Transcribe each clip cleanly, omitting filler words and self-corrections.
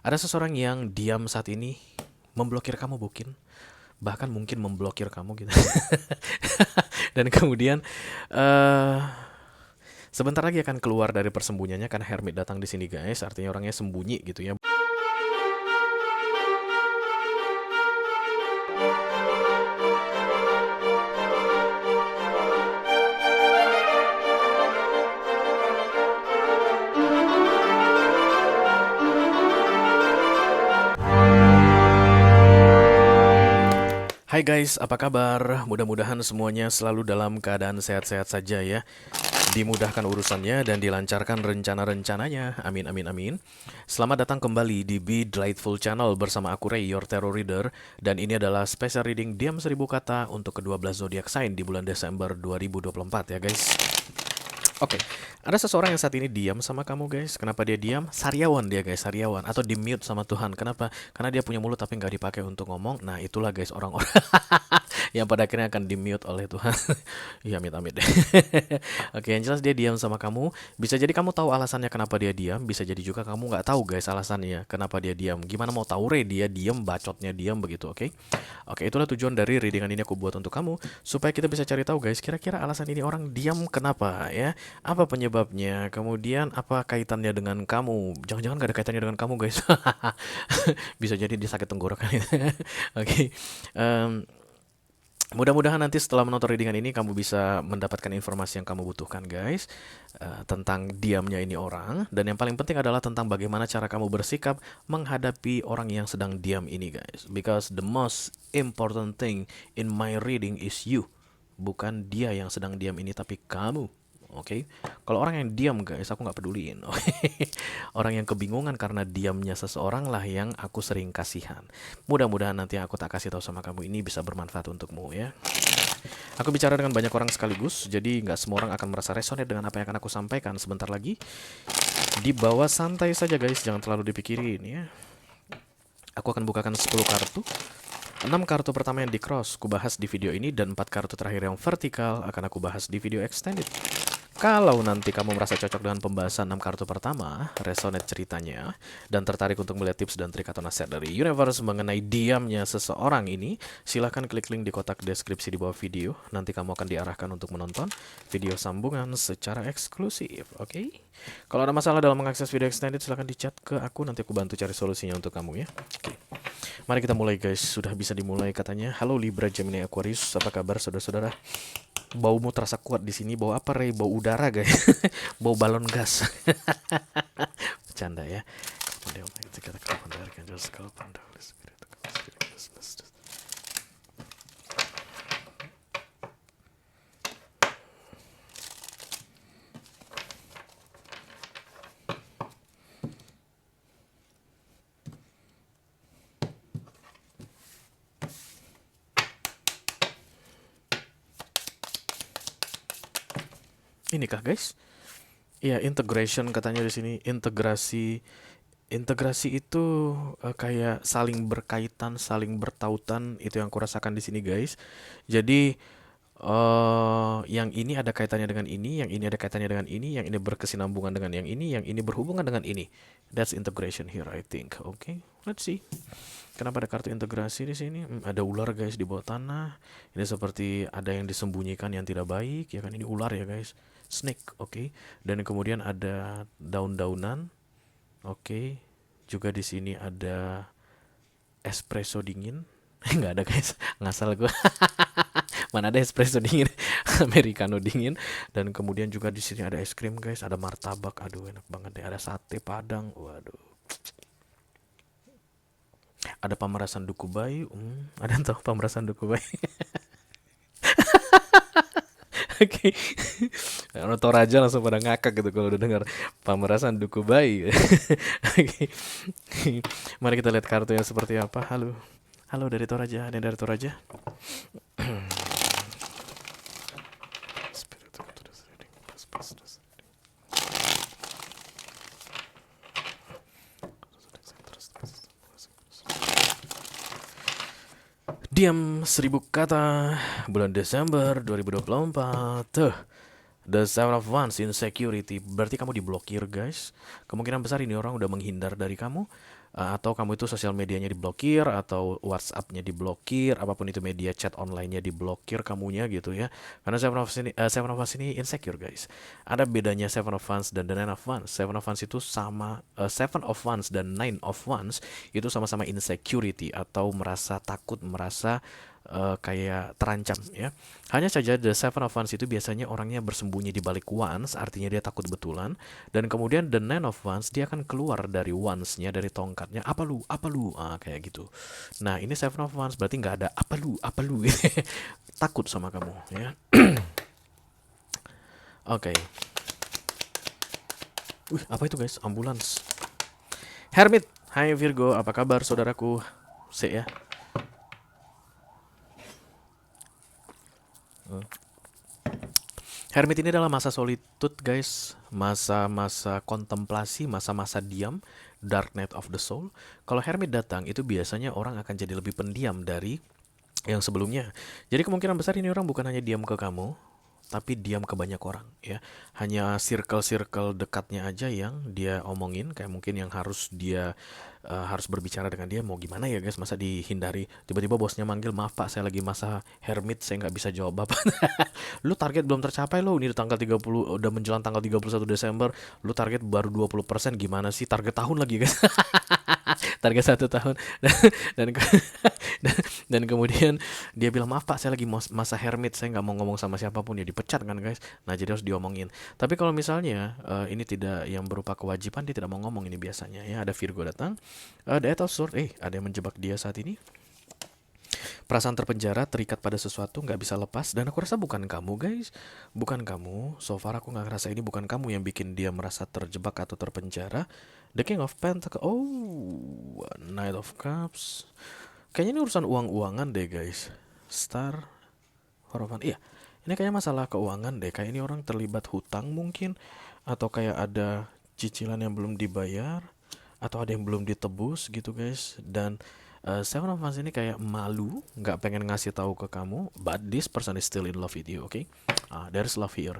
Ada seseorang yang diam saat ini memblokir kamu mungkin, bahkan mungkin memblokir kamu gitu. Dan kemudian eh sebentar lagi akan keluar dari persembunyiannya karena Hermit datang di sini guys, artinya orangnya sembunyi gitu ya. Hai guys, apa kabar? Mudah-mudahan semuanya selalu dalam keadaan sehat-sehat saja ya. Dimudahkan urusannya dan dilancarkan rencana-rencananya. Amin, amin, amin. Selamat datang kembali di Be Delightful Channel bersama aku Ray, your Tarot Reader. Dan ini adalah special reading Diam 1000 Kata untuk ke-12 zodiak sign di bulan Desember 2024 ya guys. Oke, ada seseorang yang saat ini diam sama kamu guys. Kenapa dia diam? Sariawan dia guys, sariawan. Atau di mute sama Tuhan. Kenapa? Karena dia punya mulut tapi nggak dipakai untuk ngomong. Nah itulah guys orang-orang yang pada akhirnya akan di mute oleh Tuhan. Ya amit-amit deh. Oke, yang jelas dia diam sama kamu. Bisa jadi kamu tahu alasannya kenapa dia diam. Bisa jadi juga kamu nggak tahu guys alasannya kenapa dia diam. Gimana mau tahu dia diam, bacotnya diam begitu, oke? Oke, itulah tujuan dari readingan ini aku buat untuk kamu. Supaya kita bisa cari tahu guys, kira-kira alasan ini orang diam kenapa ya. Apa penyebabnya? Kemudian apa kaitannya dengan kamu? Jangan-jangan gak ada kaitannya dengan kamu guys. Bisa jadi dia sakit tenggorokan. Oke. Em, Mudah-mudahan nanti setelah menonton readingan ini kamu bisa mendapatkan informasi yang kamu butuhkan guys, tentang diamnya ini orang. Dan yang paling penting adalah tentang bagaimana cara kamu bersikap menghadapi orang yang sedang diam ini guys. Because the most important thing in my reading is you. Bukan dia yang sedang diam ini tapi kamu. Oke, kalau orang yang diam guys, aku nggak peduliin. Oke, orang yang kebingungan karena diamnya seseorang lah yang aku sering kasihan. Mudah-mudahan nanti yang aku tak kasih tahu sama kamu ini bisa bermanfaat untukmu ya. Aku bicara dengan banyak orang sekaligus, jadi nggak semua orang akan merasa resonate dengan apa yang akan aku sampaikan sebentar lagi. Dibawa santai saja guys, jangan terlalu dipikirin ya. Aku akan bukakan 10 kartu. 6 kartu pertama yang di cross, aku bahas di video ini, dan 4 kartu terakhir yang vertikal akan aku bahas di video extended. Kalau nanti kamu merasa cocok dengan pembahasan 6 kartu pertama, resonate ceritanya, dan tertarik untuk melihat tips dan trik atau nasihat dari universe mengenai diamnya seseorang ini, silahkan klik link di kotak deskripsi di bawah video. Nanti kamu akan diarahkan untuk menonton video sambungan secara eksklusif, oke? Kalau ada masalah dalam mengakses video extended, silahkan di chat ke aku, nanti aku bantu cari solusinya untuk kamu ya. Oke. Mari kita mulai guys, sudah bisa dimulai katanya. Halo Libra, Gemini, Aquarius, apa kabar saudara-saudara? Baumu terasa kuat di sini. Bau apa, Rey? Bau udara, guys. Bau balon gas. Bercanda ya. Inikah, guys? Ya, integration katanya di sini. Integrasi. Integrasi itu kayak saling berkaitan, saling bertautan. Itu yang aku rasakan di sini, guys. Jadi yang ini ada kaitannya dengan ini, yang ini ada kaitannya dengan ini, yang ini berkesinambungan dengan yang ini berhubungan dengan ini. That's integration here, I think. Okay, let's see. Kenapa ada kartu integrasi di sini? Ada ular guys di bawah tanah. Ini seperti ada yang disembunyikan yang tidak baik, ya kan? Ini ular ya guys. Snake, oke. Dan kemudian ada daun-daunan, oke. Juga di sini ada espresso dingin. Nggak ada guys, ngasal gue. Mana ada espresso dingin, americano dingin, dan kemudian juga di sini ada es krim guys, ada martabak, aduh enak banget deh, ada sate padang, waduh, ada pamerasan duku bayi, ada yang tahu pamerasan duku bayi? Oke, okay. Toraja langsung pada ngakak gitu kalau udah dengar pamerasan duku bayi. Oke, mari kita lihat kartunya seperti apa. Halo, halo dari Toraja, ada yang dari Toraja? Diam 1000 kata bulan Desember 2024. Tuh, The Seven of Wands, insecurity. Berarti kamu diblokir guys. Kemungkinan besar ini orang udah menghindar dari kamu. atau kamu itu sosial medianya diblokir, atau WhatsApp-nya diblokir, apapun itu media chat online-nya diblokir kamunya gitu ya. Karena Seven of Us ini insecure guys. Ada bedanya Seven of Wands dan The Nine of Wands. Seven of Wands itu sama, Seven of Wands dan Nine of Wands itu sama-sama insecurity atau merasa takut, merasa kayak terancam ya. Hanya saja The Seven of Wands itu biasanya orangnya bersembunyi di balik Wands, artinya dia takut betulan. Dan kemudian The Nine of Wands dia akan keluar dari Wands-nya, dari tongkatnya. Apa lu, kayak gitu. Nah ini Seven of Wands berarti nggak ada apa lu, takut sama kamu ya. Oke. Wih, apa itu guys? Ambulans. Hermit, hai Virgo, apa kabar saudaraku? Ya. Hermit ini adalah masa solitude guys, masa-masa kontemplasi, masa-masa diam, dark night of the soul. Kalau Hermit datang itu biasanya orang akan jadi lebih pendiam dari yang sebelumnya. Jadi kemungkinan besar ini orang bukan hanya diam ke kamu, tapi diam ke banyak orang ya. Hanya circle-circle dekatnya aja yang dia omongin, kayak mungkin yang harus dia harus berbicara dengan dia. Mau gimana ya guys, masa dihindari. Tiba-tiba bosnya manggil, maaf pak saya lagi masa hermit, saya nggak bisa jawab bapak. Lu target belum tercapai lo, ini tanggal 30, udah menjelang tanggal 31 Desember, lu target baru 20%, gimana sih, target tahun lagi guys. Target 1 tahun. dan, dan dan kemudian dia bilang, maaf pak saya lagi masa hermit, saya nggak mau ngomong sama siapapun, ya dipecat kan guys. Nah jadi harus diomongin. Tapi kalau misalnya ini tidak yang berupa kewajiban, dia tidak mau ngomong ini biasanya ya. Ada Virgo datang, The Eight of Swords, ada yang menjebak dia saat ini. Perasaan terpenjara, terikat pada sesuatu, nggak bisa lepas. Dan aku rasa bukan kamu guys, bukan kamu. So far aku nggak ngerasa ini bukan kamu yang bikin dia merasa terjebak atau terpenjara. The King of Pentacles, Knight of Cups. Kayaknya ini urusan uang-uangan deh guys. Star, Hierophant, iya. Ini kayaknya masalah keuangan deh. Kayak ini orang terlibat hutang mungkin, atau kayak ada cicilan yang belum dibayar, atau ada yang belum ditebus gitu guys. Dan Seven of Wands ini kayak malu, nggak pengen ngasih tahu ke kamu, but this person is still in love with you, okay? There's love here.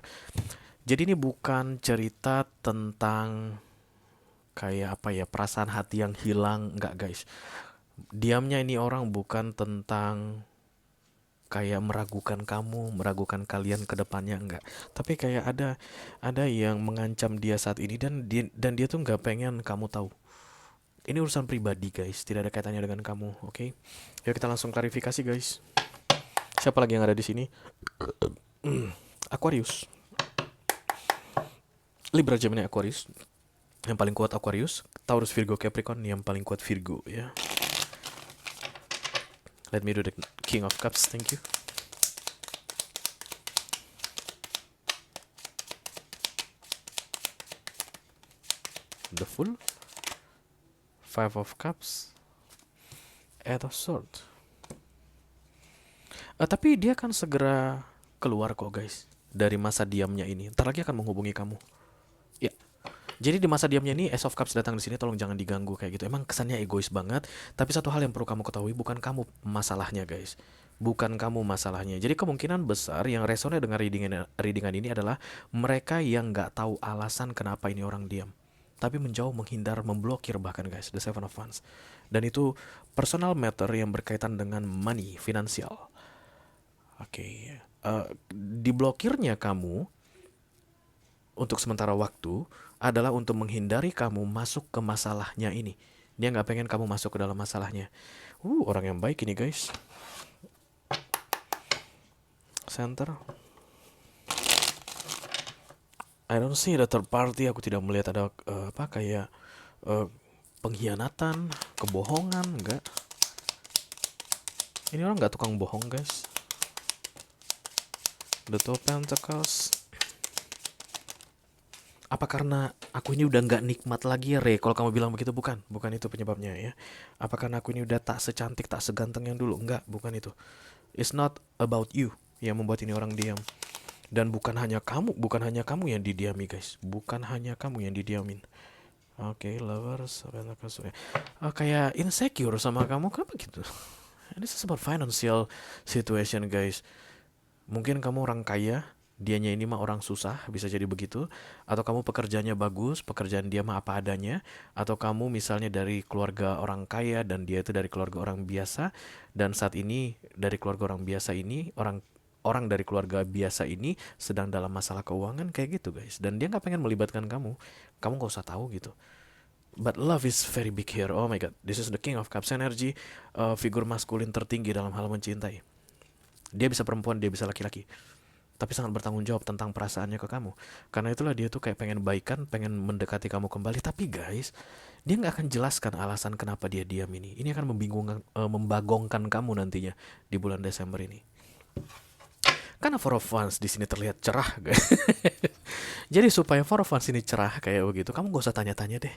Jadi ini bukan cerita tentang kayak apa ya, perasaan hati yang hilang, nggak guys. Diamnya ini orang bukan tentang kayak meragukan kamu, meragukan kalian ke depannya, enggak. Tapi kayak ada yang mengancam dia saat ini, dan dia tuh nggak pengen kamu tahu. Ini urusan pribadi guys, tidak ada kaitannya dengan kamu, oke? Yuk kita langsung klarifikasi guys. Siapa lagi yang ada di sini? Aquarius, Libra, Gemini, Aquarius. Yang paling kuat Aquarius, Taurus, Virgo, Capricorn. Yang paling kuat Virgo ya. Let me do the King of Cups, thank you. The Fool, Five of Cups, Eight of Swords. Tapi dia akan segera keluar kok guys dari masa diamnya ini. Ntar lagi akan menghubungi kamu. Ya. Jadi di masa diamnya ini, Ace of Cups datang di sini, tolong jangan diganggu kayak gitu. Emang kesannya egois banget, tapi satu hal yang perlu kamu ketahui, bukan kamu masalahnya guys. Bukan kamu masalahnya. Jadi kemungkinan besar yang resonnya dengan readingan ini adalah mereka yang nggak tahu alasan kenapa ini orang diam, tapi menjauh, menghindar, memblokir bahkan guys, The Seven of Wands. Dan itu personal matter yang berkaitan dengan money, finansial. Oke. Diblokirnya kamu untuk sementara waktu adalah untuk menghindari kamu masuk ke masalahnya ini. Dia nggak pengen kamu masuk ke dalam masalahnya. Orang yang baik ini guys. Center. I don't see the third party. Aku tidak melihat ada kayak pengkhianatan, kebohongan, enggak. Ini orang nggak tukang bohong guys. The Two of Pentacles. Apa karena aku ini udah nggak nikmat lagi ya Re? Kalau kamu bilang begitu, bukan itu penyebabnya ya. Apa karena aku ini udah tak secantik, tak seganteng yang dulu? Enggak, bukan itu. It's not about you yang membuat ini orang diam. Dan bukan hanya kamu yang didiami guys. Bukan hanya kamu yang didiamin. Oke, Lovers, kayak insecure sama kamu, kenapa gitu? This is about financial situation guys. Mungkin kamu orang kaya dianya ini mah orang susah, bisa jadi begitu. Atau kamu pekerjaannya bagus, pekerjaan dia mah apa adanya. Atau kamu misalnya dari keluarga orang kaya dan dia itu dari keluarga orang biasa. Dan saat ini dari keluarga orang biasa ini, orang orang dari keluarga biasa ini sedang dalam masalah keuangan kayak gitu guys. Dan dia nggak pengen melibatkan kamu nggak usah tahu gitu. But love is very big here. Oh my god, this is the King of Cups energy, figur maskulin tertinggi dalam hal mencintai. Dia bisa perempuan, dia bisa laki-laki, tapi sangat bertanggung jawab tentang perasaannya ke kamu. Karena itulah dia tuh kayak pengen baikan, pengen mendekati kamu kembali. Tapi guys, dia nggak akan jelaskan alasan kenapa dia diam ini. Ini akan membagongkan kamu nantinya di bulan Desember ini. Karena Four of Wands di sini terlihat cerah, guys. Jadi supaya Four of Wands ini cerah kayak begitu, kamu gak usah tanya-tanya deh.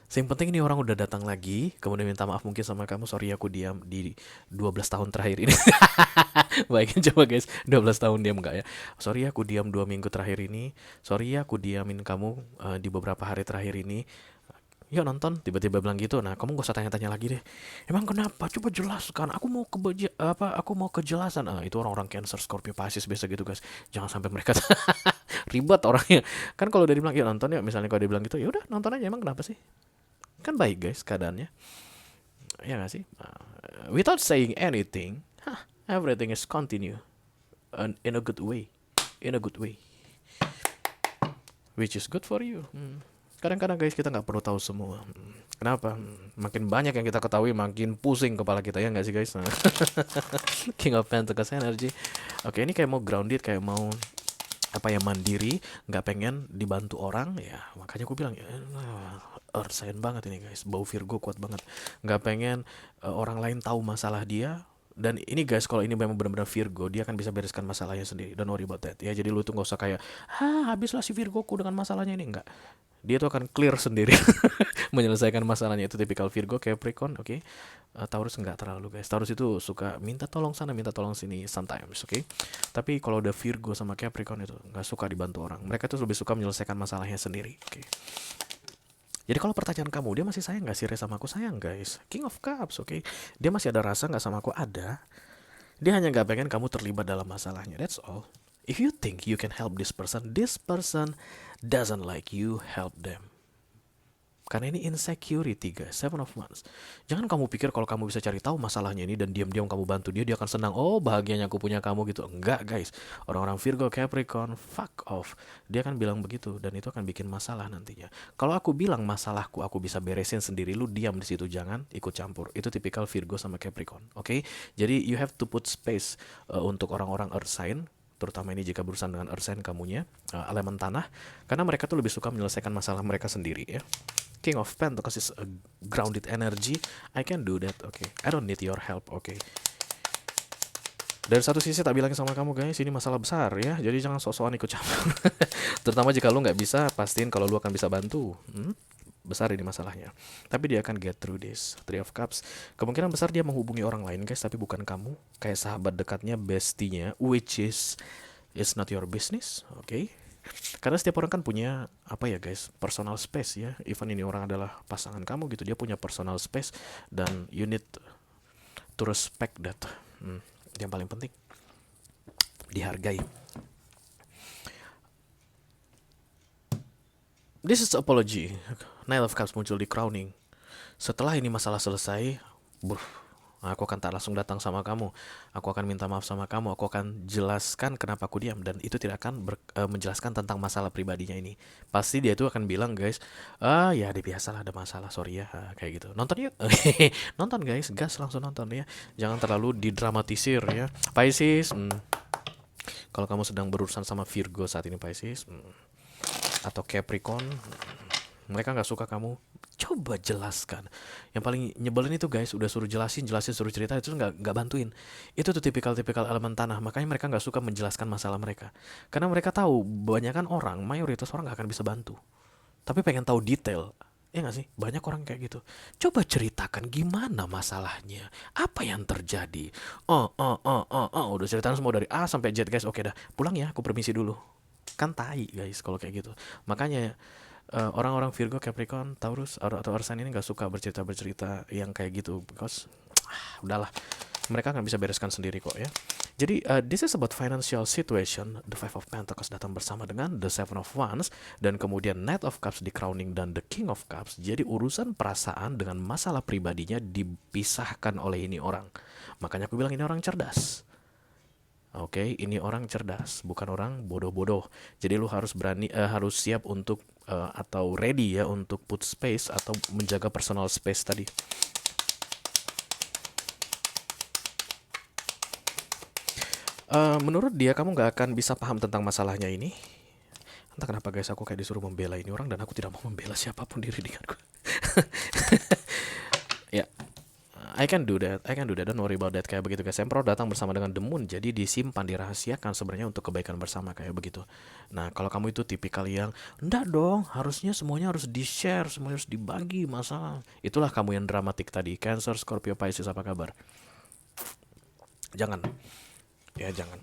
Yang penting ini orang udah datang lagi, kemudian minta maaf mungkin sama kamu, sorry aku diam di 12 tahun terakhir ini. Baik, coba guys, 12 tahun diam enggak ya? Sorry aku diam 2 minggu terakhir ini. Sorry aku diamin kamu di beberapa hari terakhir ini. Yuk nonton, tiba-tiba bilang gitu. Nah, kamu gak usah tanya-tanya lagi deh. Emang kenapa? Coba jelaskan. Aku mau kejelasan. Itu orang-orang Cancer, Scorpio, Pisces biasa gitu, guys. Jangan sampai mereka ribet orangnya. Kan kalau udah dibilang, "Yuk nonton ya." Misalnya kalau dia bilang gitu, ya udah nonton aja. Emang kenapa sih? Kan baik, guys, keadaannya. Ya nggak sih? Without saying anything, everything is continue in a good way. In a good way. Which is good for you. Kadang-kadang guys kita nggak perlu tahu semua. Kenapa? Makin banyak yang kita ketahui makin pusing kepala kita, ya nggak sih guys? King of Pentacles energy. Oke, ini kayak mau grounded, kayak mau apa ya, mandiri, nggak pengen dibantu orang ya. Makanya aku bilang ya, earth sign banget ini guys, bau Virgo kuat banget. Nggak pengen orang lain tahu masalah dia. Dan ini guys, kalau ini memang benar-benar Virgo, dia akan bisa bereskan masalahnya sendiri. Don't worry about that ya. Jadi lu tuh nggak usah kayak, habislah si Virgoku dengan masalahnya ini. Enggak, dia tuh akan clear sendiri menyelesaikan masalahnya. Itu tipikal Virgo. Capricorn, oke. Taurus enggak terlalu guys. Taurus itu suka minta tolong sana, minta tolong sini sometimes, oke. Tapi kalau udah Virgo sama Capricorn itu nggak suka dibantu orang. Mereka tuh lebih suka menyelesaikan masalahnya sendiri, oke. Jadi kalau pertanyaan kamu, dia masih sayang nggak sih Re sama aku? Sayang guys. King of Cups, oke. Dia masih ada rasa nggak sama aku? Ada. Dia hanya nggak pengen kamu terlibat dalam masalahnya. That's all. If you think you can help this person doesn't like you, help them. Karena ini insecurity guys, Seven of Wands. Jangan kamu pikir kalau kamu bisa cari tahu masalahnya ini dan diam-diam kamu bantu dia, dia akan senang. Oh bahagianya aku punya kamu gitu. Enggak guys, orang-orang Virgo, Capricorn, fuck off. Dia akan bilang begitu dan itu akan bikin masalah nantinya. Kalau aku bilang masalahku aku bisa beresin sendiri, lu diam di situ, jangan ikut campur. Itu tipikal Virgo sama Capricorn, oke? Jadi you have to put space untuk orang-orang earth sign, terutama ini jika berurusan dengan earth sign kamunya, elemen tanah, karena mereka tuh lebih suka menyelesaikan masalah mereka sendiri ya. King of Pentacles is a grounded energy. I can do that, okay. I don't need your help, okay. Dari satu sisi tak bilangin sama kamu guys, ini masalah besar ya. Jadi jangan sok-sokan ikut campur. Terutama jika lu nggak bisa, pastiin kalau lu akan bisa bantu. Besar ini masalahnya. Tapi dia akan get through this. Three of Cups. Kemungkinan besar dia menghubungi orang lain guys, tapi bukan kamu. Kayak sahabat dekatnya, bestinya, which is it's not your business, okay. Karena setiap orang kan punya apa ya guys, personal space ya. Even ini orang adalah pasangan kamu gitu, dia punya personal space dan you need to respect that. Yang paling penting dihargai. This is apology. Nine of Cups muncul di crowning. Setelah ini masalah selesai, aku akan tak langsung datang sama kamu. Aku akan minta maaf sama kamu. Aku akan jelaskan kenapa aku diam. Dan itu tidak akan menjelaskan tentang masalah pribadinya ini. Pasti dia itu akan bilang guys, ya dia biasalah ada masalah, sorry ya, kayak gitu. Nonton yuk. Nonton guys, gas langsung nonton ya. Jangan terlalu didramatisir ya. Pisces, kalau kamu sedang berurusan sama Virgo saat ini Pisces, atau Capricorn, mereka nggak suka kamu, coba jelaskan. Yang paling nyebelin itu guys, udah suruh jelasin, suruh cerita, itu nggak bantuin. Itu tuh tipikal elemen tanah. Makanya mereka nggak suka menjelaskan masalah mereka, karena mereka tahu kebanyakan orang, mayoritas orang nggak akan bisa bantu, tapi pengen tahu detail. Ya nggak sih, banyak orang kayak gitu. Coba ceritakan gimana masalahnya, apa yang terjadi. Udah ceritain semua dari A sampai Z guys. Oke dah, pulang ya, aku permisi dulu. Kan tai guys kalau kayak gitu. Makanya orang-orang Virgo, Capricorn, Taurus atau Arsan ini nggak suka bercerita yang kayak gitu, because udahlah, mereka nggak bisa bereskan sendiri kok ya. Jadi this is about financial situation. The Five of Pentacles datang bersama dengan The Seven of Wands, dan kemudian Knight of Cups di crowning dan The King of Cups. Jadi urusan perasaan dengan masalah pribadinya dipisahkan oleh ini orang. Makanya aku bilang ini orang cerdas. Oke, ini orang cerdas, bukan orang bodoh-bodoh. Jadi lu harus berani, harus siap untuk atau ready ya untuk put space atau menjaga personal space tadi. Menurut dia kamu nggak akan bisa paham tentang masalahnya ini. Entah kenapa guys, aku kayak disuruh membela ini orang dan aku tidak mau membela siapapun di readinganku. Ya, I can do that, don't worry about that, kayak begitu guys. Emperor datang bersama dengan The Moon, jadi disimpan, dirahasiakan sebenarnya untuk kebaikan bersama, kayak begitu. Nah, kalau kamu itu tipikal yang, enggak dong, harusnya semuanya harus di-share, semuanya harus dibagi masalah. Itulah kamu yang dramatik tadi, Cancer, Scorpio, Pisces, apa kabar? Jangan, ya jangan.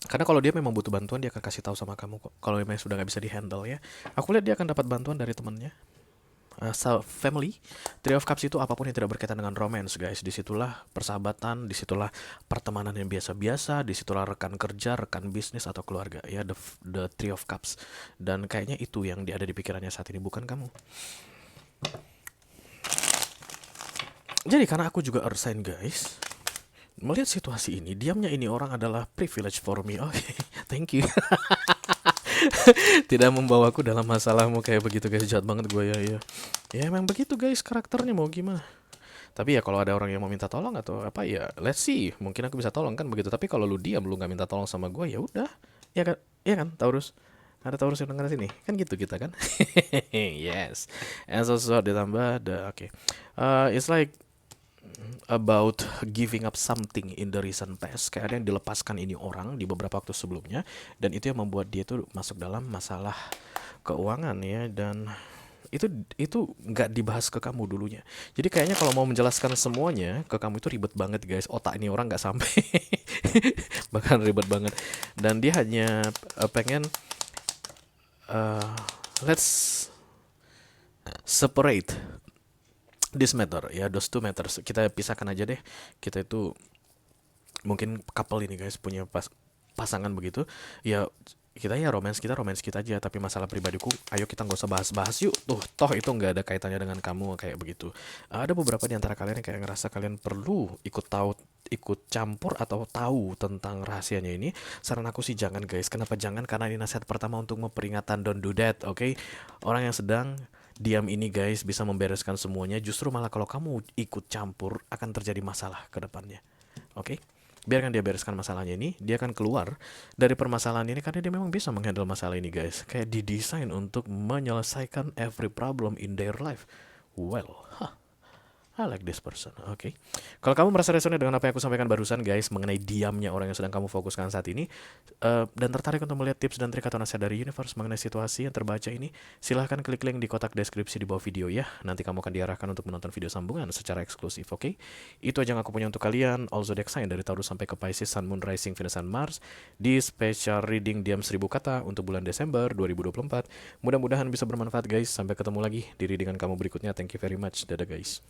Karena kalau dia memang butuh bantuan, dia akan kasih tahu sama kamu kok. Kalau memang sudah nggak bisa dihandle ya, aku lihat dia akan dapat bantuan dari temannya. Family. Three of Cups itu apapun yang tidak berkaitan dengan romance guys. Disitulah persahabatan, disitulah pertemanan yang biasa-biasa, disitulah rekan kerja, rekan bisnis atau keluarga ya. The Three of Cups. Dan kayaknya itu yang ada di pikirannya saat ini, bukan kamu. Jadi karena aku juga earth sign guys, melihat situasi ini, diamnya ini orang adalah privilege for me. Oke, thank you. Tidak membawaku dalam masalahmu, kayak begitu guys. Jahat banget gue ya. Ya emang begitu guys karakternya, mau gimana. Tapi ya kalau ada orang yang mau minta tolong atau apa ya, let's see, mungkin aku bisa tolong kan begitu. Tapi kalau lu diam, lu nggak minta tolong sama gue, ya udah. Ya kan, ya kan Taurus. Ada Taurus yang denger sini kan gitu kita kan. Yes. And so ditambah oke. It's like about giving up something in the recent past. Kayak ada yang dilepaskan ini orang di beberapa waktu sebelumnya, dan itu yang membuat dia tuh masuk dalam masalah keuangan ya. Dan itu nggak dibahas ke kamu dulunya. Jadi kayaknya kalau mau menjelaskan semuanya ke kamu itu ribet banget guys. Otak ini orang nggak sampai. Bahkan ribet banget. Dan dia hanya pengen let's separate this matter ya, those two matters. Kita pisahkan aja deh. Kita itu mungkin couple ini guys, punya pasangan begitu ya. Kita ya romance kita aja, tapi masalah pribadiku ayo kita nggak usah bahas-bahas yuk. Toh itu nggak ada kaitannya dengan kamu, kayak begitu. Ada beberapa di antara kalian yang kayak ngerasa kalian perlu ikut campur atau tahu tentang rahasianya ini. Saran aku sih jangan guys. Kenapa jangan? Karena ini nasihat pertama untuk memperingatan, don't do that, oke? Orang yang sedang diam ini guys bisa membereskan semuanya. Justru malah kalau kamu ikut campur akan terjadi masalah ke depannya. Oke? Biarkan dia bereskan masalahnya ini. Dia akan keluar dari permasalahan ini karena dia memang bisa menghandle masalah ini guys. Kayak didesain untuk menyelesaikan every problem in their life. Well, I like this person. Oke. Kalau kamu merasa resonate dengan apa yang aku sampaikan barusan guys, mengenai diamnya orang yang sedang kamu fokuskan saat ini, dan tertarik untuk melihat tips dan trik atau nasihat dari universe mengenai situasi yang terbaca ini, silahkan klik link di kotak deskripsi di bawah video ya. Nanti kamu akan diarahkan untuk menonton video sambungan secara eksklusif, oke? Itu aja yang aku punya untuk kalian. All zodiac sign dari Taurus sampai ke Pisces, Sun, Moon, Rising, Venus, dan Mars di special reading diam 1000 kata untuk bulan Desember 2024. Mudah-mudahan bisa bermanfaat guys. Sampai ketemu lagi di readingan kamu berikutnya. Thank you very much. Dadah guys.